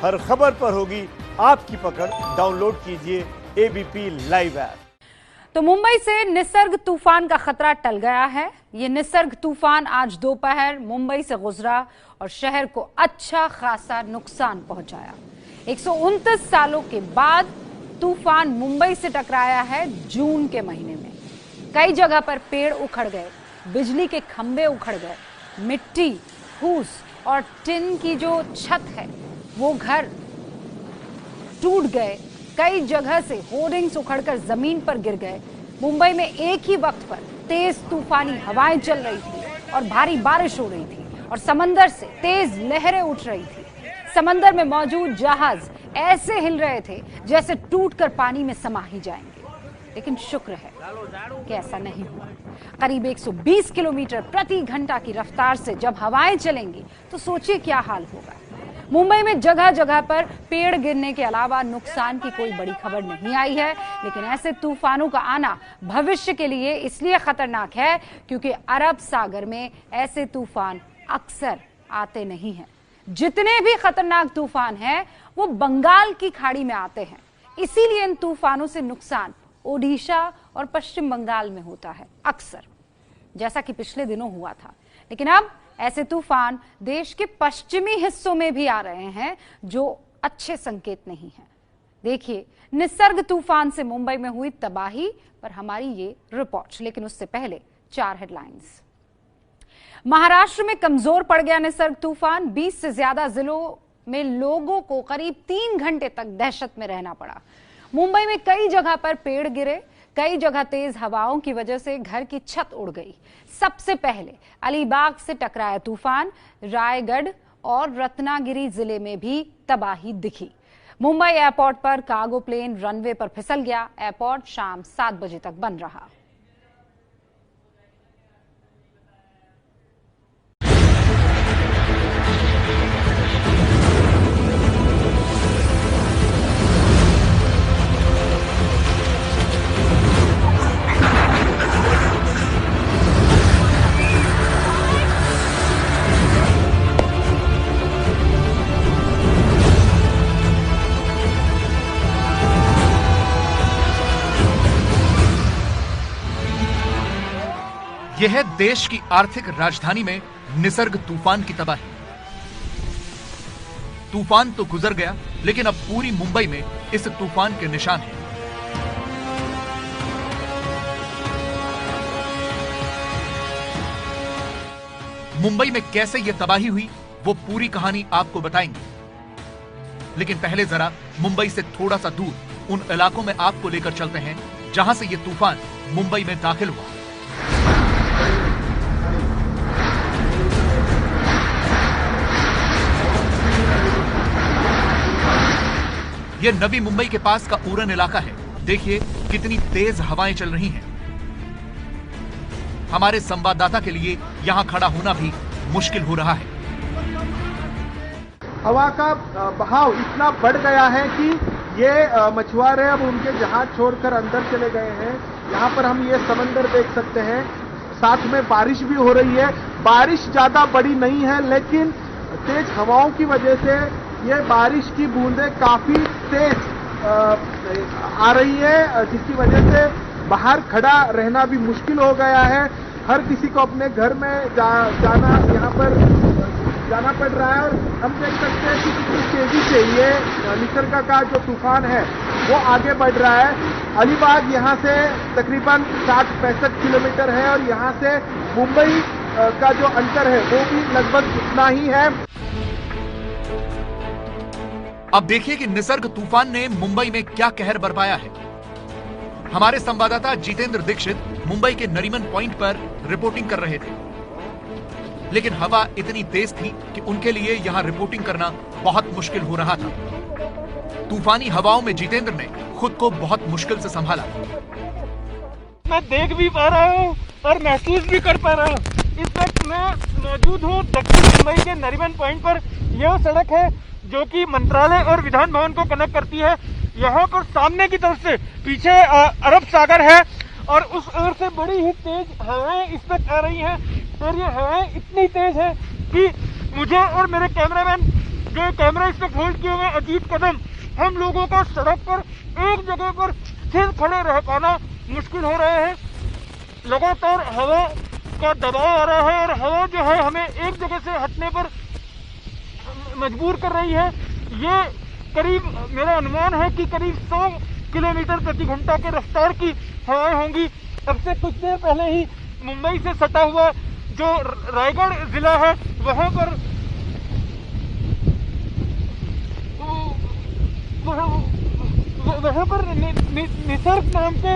हर खबर पर होगी आपकी पकड़। डाउनलोड कीजिए एबीपी लाइव ऐप। तो मुंबई से निसर्ग तूफान का खतरा टल गया है। ये निसर्ग तूफान आज दोपहर मुंबई से गुजरा और शहर को अच्छा खासा नुकसान पहुंचाया। 129 सालों के बाद तूफान मुंबई से टकराया है जून के महीने में। कई जगह पर पेड़ उखड़ गए, बिजली के खंभे उखड़ गए, मिट्टी, फूस और टिन की जो छत है वो घर टूट गए। कई जगह से होर्डिंग्स उखड़कर जमीन पर गिर गए। मुंबई में एक ही वक्त पर तेज तूफानी हवाएं चल रही थी और भारी बारिश हो रही थी और समंदर से तेज लहरें उठ रही थी। समंदर में मौजूद जहाज ऐसे हिल रहे थे जैसे टूटकर पानी में समा ही जाएंगे, लेकिन शुक्र है कि ऐसा नहीं हुआ। करीब 120 किलोमीटर प्रति घंटा की रफ्तार से जब हवाएं चलेंगी तो सोचिए क्या हाल होगा। मुंबई में जगह जगह पर पेड़ गिरने के अलावा नुकसान की कोई बड़ी खबर नहीं आई है, लेकिन ऐसे तूफानों का आना भविष्य के लिए इसलिए खतरनाक है क्योंकि अरब सागर में ऐसे तूफान अक्सर आते नहीं हैं। जितने भी खतरनाक तूफान हैं वो बंगाल की खाड़ी में आते हैं, इसीलिए इन तूफानों से नुकसान ओडिशा और पश्चिम बंगाल में होता है अक्सर, जैसा कि पिछले दिनों हुआ था। लेकिन अब ऐसे तूफान देश के पश्चिमी हिस्सों में भी आ रहे हैं, जो अच्छे संकेत नहीं है। देखिए निसर्ग तूफान से मुंबई में हुई तबाही पर हमारी ये रिपोर्ट, लेकिन उससे पहले 4 हेडलाइंस। महाराष्ट्र में कमजोर पड़ गया निसर्ग तूफान। 20 से ज्यादा जिलों में लोगों को करीब 3 घंटे तक दहशत में रहना पड़ा। मुंबई में कई जगह पर पेड़ गिरे, कई जगह तेज हवाओं की वजह से घर की छत उड़ गई। सबसे पहले अलीबाग से टकराया तूफान, रायगढ़ और रत्नागिरी जिले में भी तबाही दिखी। मुंबई एयरपोर्ट पर कार्गो प्लेन रनवे पर फिसल गया। एयरपोर्ट शाम 7 बजे तक बंद रहा। यह है देश की आर्थिक राजधानी में निसर्ग तूफान की तबाही। तूफान तो गुजर गया, लेकिन अब पूरी मुंबई में इस तूफान के निशान हैं। मुंबई में कैसे यह तबाही हुई वो पूरी कहानी आपको बताएंगे, लेकिन पहले जरा मुंबई से थोड़ा सा दूर उन इलाकों में आपको लेकर चलते हैं जहां से यह तूफान मुंबई में दाखिल हुआ। यह नवी मुंबई के पास का उरण इलाका है। देखिए कितनी तेज हवाएं चल रही हैं। हमारे संवाददाता के लिए यहां खड़ा होना भी मुश्किल हो रहा है। हवा का बहाव इतना बढ़ गया है कि ये मछुआरे अब उनके जहाज छोड़कर अंदर चले गए हैं। यहाँ पर हम ये समंदर देख सकते हैं, साथ में बारिश भी हो रही है। बारिश ज्यादा बड़ी नहीं है, लेकिन तेज हवाओं की वजह से ये बारिश की बूंदें काफी तेज आ रही है, जिसकी वजह से बाहर खड़ा रहना भी मुश्किल हो गया है। हर किसी को अपने घर में जाना यहाँ पर जाना पड़ रहा है। और हम देख सकते हैं कि कितनी तेजी से ये निसर्ग का जो तूफान है वो आगे बढ़ रहा है। अलीबाग यहाँ से तकरीबन 60-65 किलोमीटर है और यहाँ से मुंबई का जो अंतर है वो भी लगभग उतना ही है। अब देखिए कि निसर्ग तूफान ने मुंबई में क्या कहर बरपाया है। हमारे संवाददाता जितेंद्र दीक्षित मुंबई के नरीमन पॉइंट पर रिपोर्टिंग कर रहे थे, लेकिन हवा इतनी तेज थी कि उनके लिए यहां रिपोर्टिंग करना बहुत मुश्किल हो रहा था। तूफानी हवाओं में जितेंद्र ने खुद को बहुत मुश्किल से संभाला। मैं देख भी पा रहा हूँ और महसूस भी कर पा रहा हूँ। इस वक्त मैं मौजूद हूँ दक्षिण मुंबई के नरीमन पॉइंट पर। यह सड़क है जो कि मंत्रालय और विधान भवन को कनेक्ट करती है। यहाँ पर सामने की तरफ से पीछे अरब सागर है और उस ओर से बड़ी ही तेज हवाएं इस वक्त आ रही हैं। और ये हवाएं इतनी तेज है कि मुझे और मेरे कैमरामैन जो कैमरा इस पे होल्ड किए हुए अजीत कदम, हम लोगों को सड़क पर एक जगह पर स्थिर खड़े रह पाना मुश्किल हो रहा है। लगातार हवा का दबाव आ रहा है और हवा जो है हमें एक जगह से हटने पर मजबूर कर रही है। ये करीब, मेरा अनुमान है कि करीब 100 किलोमीटर प्रति घंटा के रफ्तार की हवाएं होंगी। अब से कुछ देर पहले ही मुंबई से सटा हुआ जो रायगढ़ जिला है वहां पर निसर्ग नाम के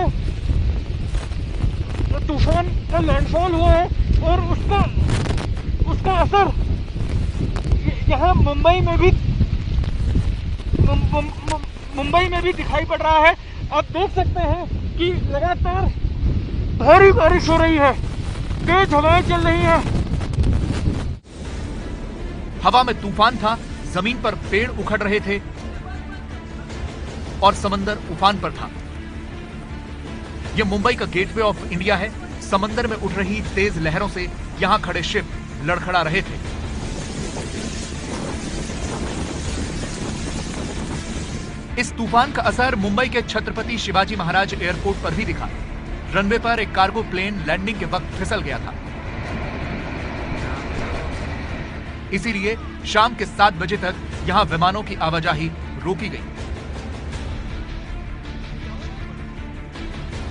तूफान का लैंडफॉल हुआ है और उसका असर यहाँ मुंबई में भी दिखाई पड़ रहा है। आप देख सकते हैं कि लगातार भारी बारिश हो रही है, तेज हवाएं चल रही हैं। हवा में तूफान था, जमीन पर पेड़ उखड़ रहे थे और समंदर उफान पर था। यह मुंबई का गेटवे ऑफ इंडिया है। समंदर में उठ रही तेज लहरों से यहां खड़े शिप लड़खड़ा रहे थे। इस तूफान का असर मुंबई के छत्रपति शिवाजी महाराज एयरपोर्ट पर भी दिखा। रनवे पर एक कार्गो प्लेन लैंडिंग के वक्त फिसल गया था। इसीलिए शाम के 7 बजे तक यहां विमानों की आवाजाही रोकी गई।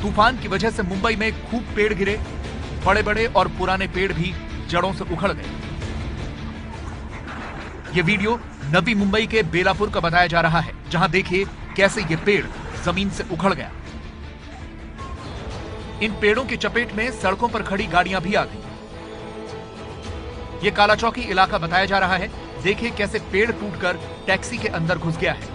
तूफान की वजह से मुंबई में खूब पेड़ गिरे, बड़े बड़े और पुराने पेड़ भी जड़ों से उखड़ गए। यह वीडियो नवी मुंबई के बेलापुर का बताया जा रहा है, जहां देखिए कैसे यह पेड़ जमीन से उखड़ गया। इन पेड़ों की चपेट में सड़कों पर खड़ी गाड़ियां भी आ गई। यह काला चौकी इलाका बताया जा रहा है। देखिए कैसे पेड़ टूटकर टैक्सी के अंदर घुस गया है।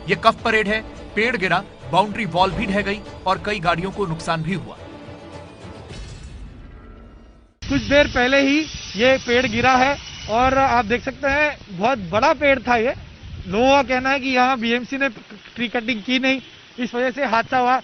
यह कफ परेड है। पेड़ गिरा, बाउंड्री वॉल भी ढह गई और कई गाड़ियों को नुकसान भी हुआ। कुछ देर पहले ही ये पेड़ गिरा है और आप देख सकते हैं बहुत बड़ा पेड़ था ये। लोगों का कहना है कि यहाँ बीएमसी ने ट्री कटिंग की नहीं, इस वजह से हादसा हुआ।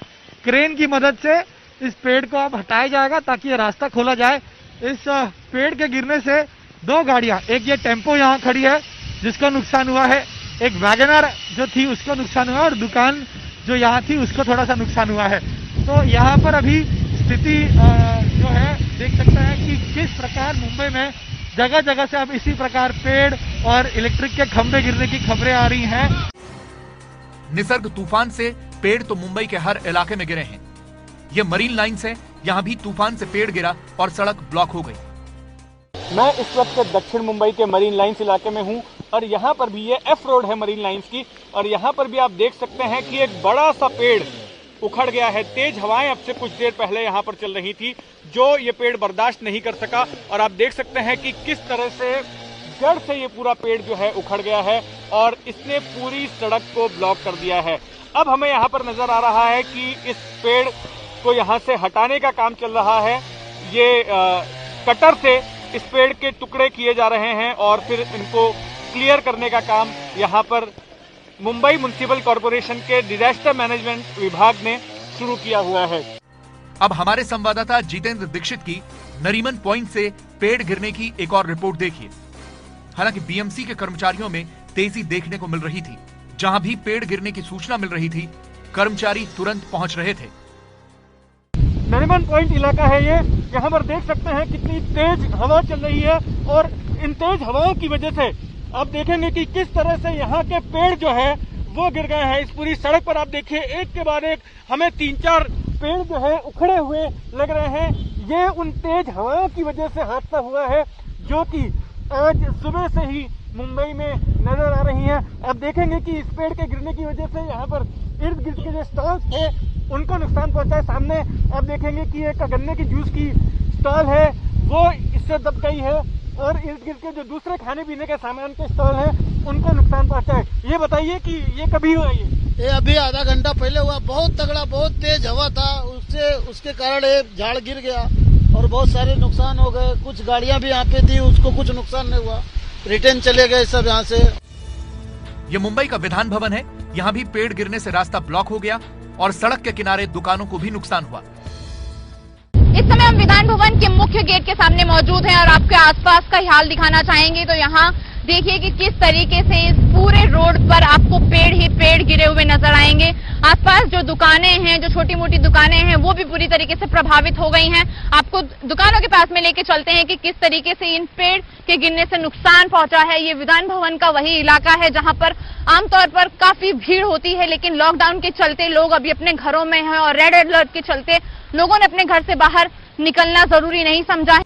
क्रेन की मदद से इस पेड़ को अब हटाया जाएगा ताकि ये रास्ता खोला जाए। इस पेड़ के गिरने से 2 गाड़ियां, एक ये टेम्पो यहाँ खड़ी है जिसको नुकसान हुआ है, एक वैगनर जो थी उसको नुकसान हुआ और दुकान जो यहाँ थी उसको थोड़ा सा नुकसान हुआ है। तो यहाँ पर अभी स्थिति जो है देख सकते हैं कि किस प्रकार मुंबई में जगह जगह से अब इसी प्रकार पेड़ और इलेक्ट्रिक के खंभे गिरने की खबरें आ रही हैं। निसर्ग तूफान से पेड़ तो मुंबई के हर इलाके में गिरे हैं। यह मरीन लाइन्स है, यहां भी तूफान से पेड़ गिरा और सड़क ब्लॉक हो गई। मैं इस वक्त दक्षिण मुंबई के मरीन लाइन्स इलाके में हूं और यहाँ पर भी ये एफ रोड है मरीन लाइन्स की और यहाँ पर भी आप देख सकते हैं कि एक बड़ा सा पेड़ उखड़ गया है। तेज हवाएं अब से कुछ देर पहले यहाँ पर चल रही थी जो ये पेड़ बर्दाश्त नहीं कर सका और आप देख सकते हैं कि किस तरह से जड़ से ये पूरा पेड़ जो है उखड़ गया है और इसने पूरी सड़क को ब्लॉक कर दिया है। अब हमें यहाँ पर नजर आ रहा है कि इस पेड़ को यहाँ से हटाने का काम चल रहा है। ये कटर से इस पेड़ के टुकड़े किए जा रहे हैं और फिर इनको क्लियर करने का काम यहाँ पर मुंबई म्युनिसिपल कॉर्पोरेशन के डिजास्टर मैनेजमेंट विभाग ने शुरू किया हुआ है। अब हमारे संवाददाता जितेंद्र दीक्षित की नरीमन पॉइंट से पेड़ गिरने की एक और रिपोर्ट देखिए। हालांकि बीएमसी के कर्मचारियों में तेजी देखने को मिल रही थी। जहां भी पेड़ गिरने की सूचना मिल रही थी, कर्मचारी तुरंत पहुंच रहे थे। नरीमन पॉइंट इलाका है ये, यहाँ पर देख सकते हैं कितनी तेज हवा चल रही है और इन तेज हवाओं की वजह से आप देखेंगे कि किस तरह से यहाँ के पेड़ जो है वो गिर गए हैं। इस पूरी सड़क पर आप देखिए एक के बाद एक हमें 3-4 पेड़ जो है उखड़े हुए लग रहे हैं। ये उन तेज हवाओं की वजह से हादसा हुआ है जो कि आज सुबह से ही मुंबई में नजर आ रही है। आप देखेंगे कि इस पेड़ के गिरने की वजह से यहाँ पर इर्द गिर्द के जो स्टॉल्स थे उनको नुकसान पहुंचा है। सामने आप देखेंगे कि एक गन्ने की जूस की स्टॉल है वो इससे दब गई है और इर्द गिर्द के जो दूसरे खाने पीने के सामान के स्टॉल है उनको नुकसान पहुंचा है। ये बताइए कि ये कभी हुआ? ये अभी आधा घंटा पहले हुआ। बहुत तगड़ा, बहुत तेज हवा था, उसके कारण ये झाड़ गिर गया और बहुत सारे नुकसान हो गए। कुछ गाड़ियां भी यहाँ पे थी, उसको कुछ नुकसान नहीं हुआ, रिटर्न चले गए सब यहाँ से। ये मुंबई का विधान भवन है। यहाँ भी पेड़ गिरने से रास्ता ब्लॉक हो गया और सड़क के किनारे दुकानों को भी नुकसान हुआ। इस समय हम विधान भवन के मुख्य गेट के सामने मौजूद हैं और आपके आसपास का हाल दिखाना चाहेंगे। तो यहाँ देखिए कि किस तरीके से इस पूरे रोड पर आपको पेड़ ही पेड़ गिरे हुए नजर आएंगे। आसपास जो दुकानें हैं, जो छोटी मोटी दुकानें हैं, वो भी पूरी तरीके से प्रभावित हो गई हैं। आपको दुकानों के पास में लेके चलते हैं कि किस तरीके से इन पेड़ के गिरने से नुकसान पहुंचा है। ये विधान भवन का वही इलाका है जहां पर आमतौर पर काफी भीड़ होती है, लेकिन लॉकडाउन के चलते लोग अभी अपने घरों में हैं और रेड अलर्ट के चलते लोगों ने अपने घर से बाहर निकलना जरूरी नहीं समझा है।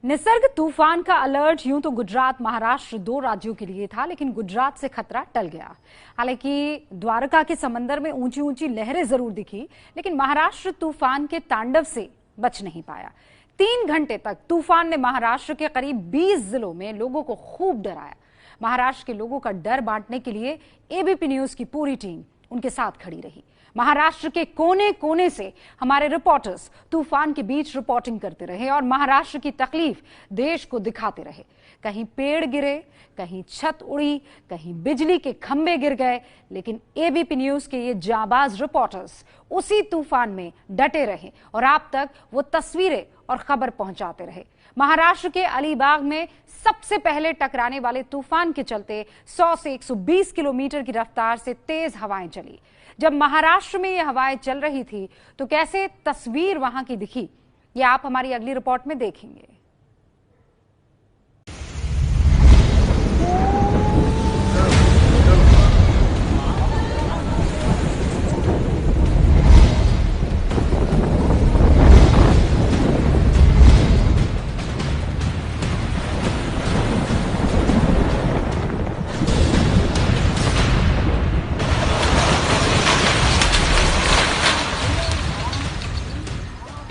निसर्ग तूफान का अलर्ट यूं तो गुजरात, महाराष्ट्र 2 राज्यों के लिए था, लेकिन गुजरात से खतरा टल गया। हालांकि द्वारका के समंदर में ऊंची ऊंची लहरें जरूर दिखी, लेकिन महाराष्ट्र तूफान के तांडव से बच नहीं पाया। 3 घंटे तक तूफान ने महाराष्ट्र के करीब 20 जिलों में लोगों को खूब डराया। महाराष्ट्र के लोगों का डर बांटने के लिए एबीपी न्यूज की पूरी टीम उनके साथ खड़ी रही। महाराष्ट्र के कोने कोने से हमारे रिपोर्टर्स तूफान के बीच रिपोर्टिंग करते रहे और महाराष्ट्र की तकलीफ देश को दिखाते रहे। कहीं पेड़ गिरे, कहीं छत उड़ी, कहीं बिजली के खंभे गिर गए, लेकिन एबीपी न्यूज के ये जाबाज रिपोर्टर्स उसी तूफान में डटे रहे और आप तक वो तस्वीरें और खबर पहुंचाते रहे। महाराष्ट्र के अलीबाग में सबसे पहले टकराने वाले तूफान के चलते 100 से 120 किलोमीटर की रफ्तार से तेज हवाएं चली। जब महाराष्ट्र में ये हवाएं चल रही थी तो कैसे तस्वीर वहां की दिखी, ये आप हमारी अगली रिपोर्ट में देखेंगे।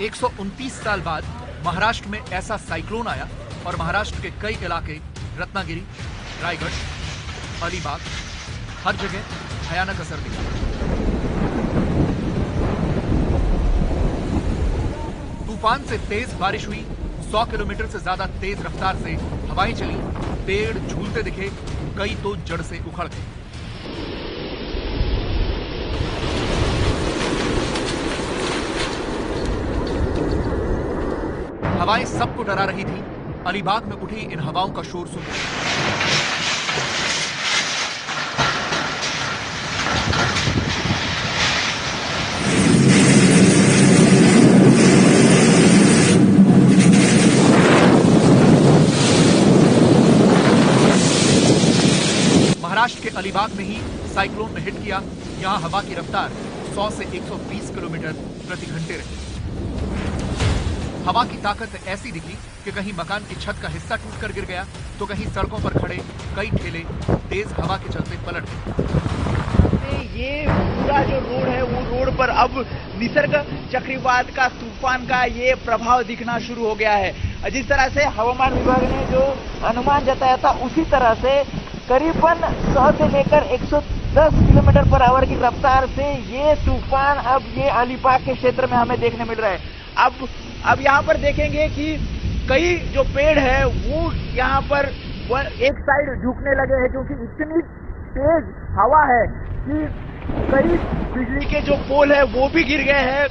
एक 129 साल बाद महाराष्ट्र में ऐसा साइक्लोन आया और महाराष्ट्र के कई इलाके, रत्नागिरी, रायगढ़, अलीबाग, हर जगह भयानक असर दिखा। तूफान से तेज बारिश हुई, 100 किलोमीटर से ज्यादा तेज रफ्तार से हवाएं चली, पेड़ झूलते दिखे, कई तो जड़ से उखड़ गए। हवाएं सबको डरा रही थी। अलीबाग में उठी इन हवाओं का शोर सुनकर महाराष्ट्र के अलीबाग में ही साइक्लोन ने हिट किया। यहां हवा की रफ्तार 100 से 120 किलोमीटर प्रति घंटे रही। हवा की ताकत ऐसी दिखी कि कहीं मकान की छत का हिस्सा टूटकर गिर गया, तो कहीं सड़कों पर खड़े कई ठेले तेज हवा के चलते पलट गए। ये पूरा जो रोड है वो रोड पर अब निसर्ग चक्रवात का, तूफान का ये प्रभाव दिखना शुरू हो गया है। जिस तरह से हवामान विभाग ने जो अनुमान जताया था उसी तरह से करीबन 100 से लेकर 110 किलोमीटर पर आवर की रफ्तार से ये तूफान अब ये अलीबाग के क्षेत्र में हमें देखने मिल रहा है। अब यहाँ पर देखेंगे कि कई जो पेड़ है वो यहाँ पर एक साइड झुकने लगे हैं, क्योंकि इतनी तेज हवा है कि कई बिजली के जो पोल है वो भी गिर गए हैं।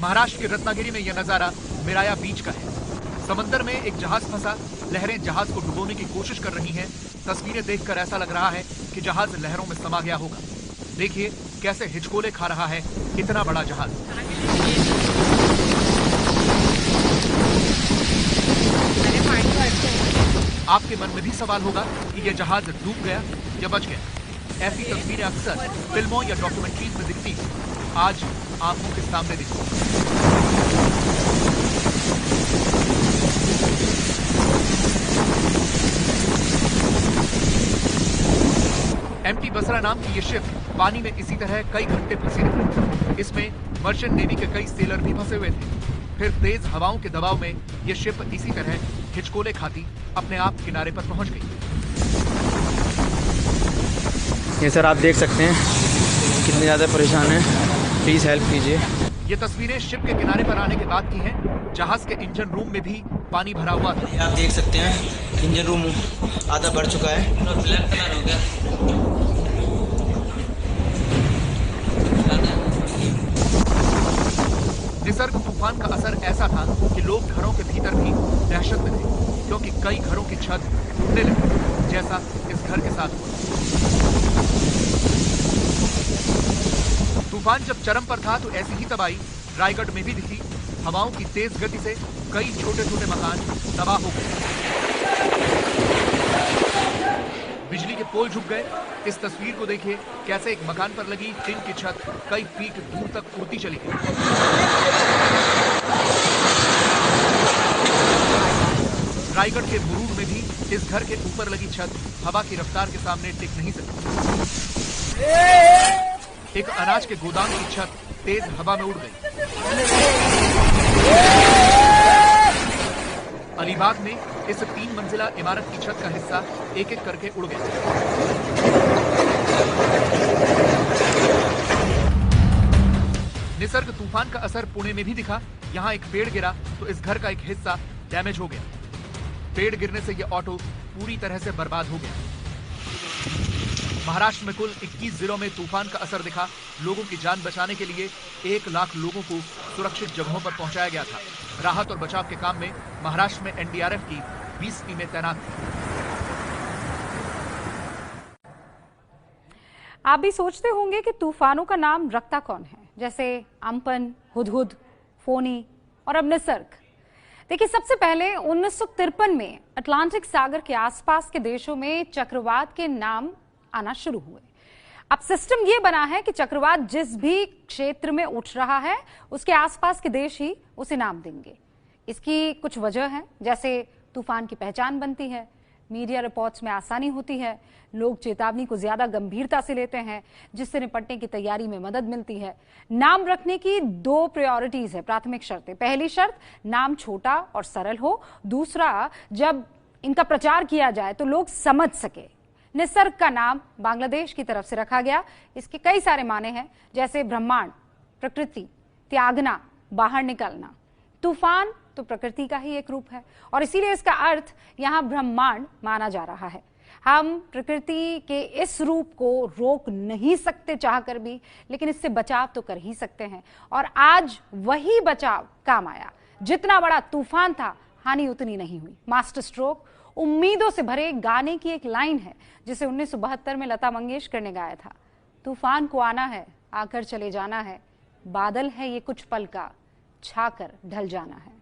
महाराष्ट्र के रत्नागिरी में यह नजारा मिराया बीच का है। समंदर में एक जहाज फंसा, लहरें जहाज को डुबोने की कोशिश कर रही हैं। तस्वीरें देखकर ऐसा लग रहा है कि जहाज लहरों में समा गया होगा। देखिए कैसे हिचकोले खा रहा है इतना बड़ा जहाज। आपके मन में भी सवाल होगा कि यह जहाज डूब गया या बच गया। ऐसी तस्वीरें अक्सर फिल्मों या डॉक्यूमेंट्रीज में दिखती हैं, आज आंखों के सामने दिखती। एमटी बसरा नाम की ये शिप पानी में इसी तरह कई घंटे फंसी रही। इसमें मर्चेंट नेवी के कई सेलर भी फंसे हुए थे। फिर तेज हवाओं के दबाव में ये शिप इसी तरह हिचकोले खाती अपने आप किनारे पर पहुंच गई। ये सर आप देख सकते हैं कितने ज़्यादा परेशान हैं, प्लीज़ हेल्प कीजिए। ये तस्वीरें शिप के किनारे पर आने के बाद की हैं। जहाज के इंजन रूम में भी पानी भरा हुआ था। आप देख सकते हैं इंजन रूम आधा भर चुका है और ब्लैक कलर हो गया। निसर्ग तूफान का असर ऐसा था कि लोग घरों के भीतर भी दहशत में थे, क्योंकि कई घरों की छत टूटने लगी, जैसा इस घर के साथ हुआ। तूफान जब चरम पर था तो ऐसी ही तबाही रायगढ़ में भी दिखी। हवाओं की तेज गति से कई छोटे छोटे मकान तबाह हो गए, बिजली के पोल झुक गए। इस तस्वीर को देखिए, कैसे एक मकान पर लगी टिन की छत कई फीट दूर तक उड़ती चली गई। रायगढ़ के मुरूर में भी इस घर के ऊपर लगी छत हवा की रफ्तार के सामने टिक नहीं सकी। एक अनाज के गोदाम की छत तेज हवा में उड़ गई। अलीबाग में इस 3 मंजिला इमारत की छत का हिस्सा एक एक करके उड़ गया। निसर्ग तूफान का असर पुणे में भी दिखा। यहां एक पेड़ गिरा तो इस घर का एक हिस्सा डैमेज हो गया। पेड़ गिरने से यह ऑटो पूरी तरह से बर्बाद हो गया। महाराष्ट्र में कुल 21 जिलों में तूफान का असर दिखा। लोगों की जान बचाने के लिए 1 लाख लोगों को सुरक्षित जगहों पर पहुंचाया गया था। राहत और बचाव के काम में महाराष्ट्र में एनडीआरएफ की 20 टीमें तैनात थी। आप भी सोचते होंगे कि तूफानों का नाम रखता कौन है, जैसे अम्पन, हुदहुद, फोनी और अब निसर्ग। देखिए, सबसे पहले 1953 में अटलांटिक सागर के आसपास के देशों में चक्रवात के नाम आना शुरू हुए। अब सिस्टम ये बना है कि चक्रवात जिस भी क्षेत्र में उठ रहा है उसके आसपास के देश ही उसे नाम देंगे। इसकी कुछ वजह है, जैसे तूफान की पहचान बनती है, मीडिया रिपोर्ट्स में आसानी होती है, लोग चेतावनी को ज्यादा गंभीरता से लेते हैं, जिससे निपटने की तैयारी में मदद मिलती है। नाम रखने की 2 प्रायोरिटीज है, प्राथमिक शर्तें। पहली शर्त, नाम छोटा और सरल हो। दूसरा, जब इनका प्रचार किया जाए तो लोग समझ सके। निसर्ग का नाम बांग्लादेश की तरफ से रखा गया। इसके कई सारे माने हैं, जैसे ब्रह्मांड, प्रकृति, त्यागना, बाहर निकलना। तूफान तो प्रकृति का ही एक रूप है और इसीलिए इसका अर्थ यहां ब्रह्मांड माना जा रहा है। हम प्रकृति के इस रूप को रोक नहीं सकते चाहकर भी, लेकिन इससे बचाव तो कर ही सकते हैं और आज वही बचाव काम आया। जितना बड़ा तूफान था, हानि उतनी नहीं हुई। मास्टर स्ट्रोक उम्मीदों से भरे गाने की एक लाइन है जिसे 1972 में लता मंगेशकर ने गाया था। तूफान को आना है, आकर चले जाना है, बादल है ये कुछ पल का, छाकर ढल जाना है।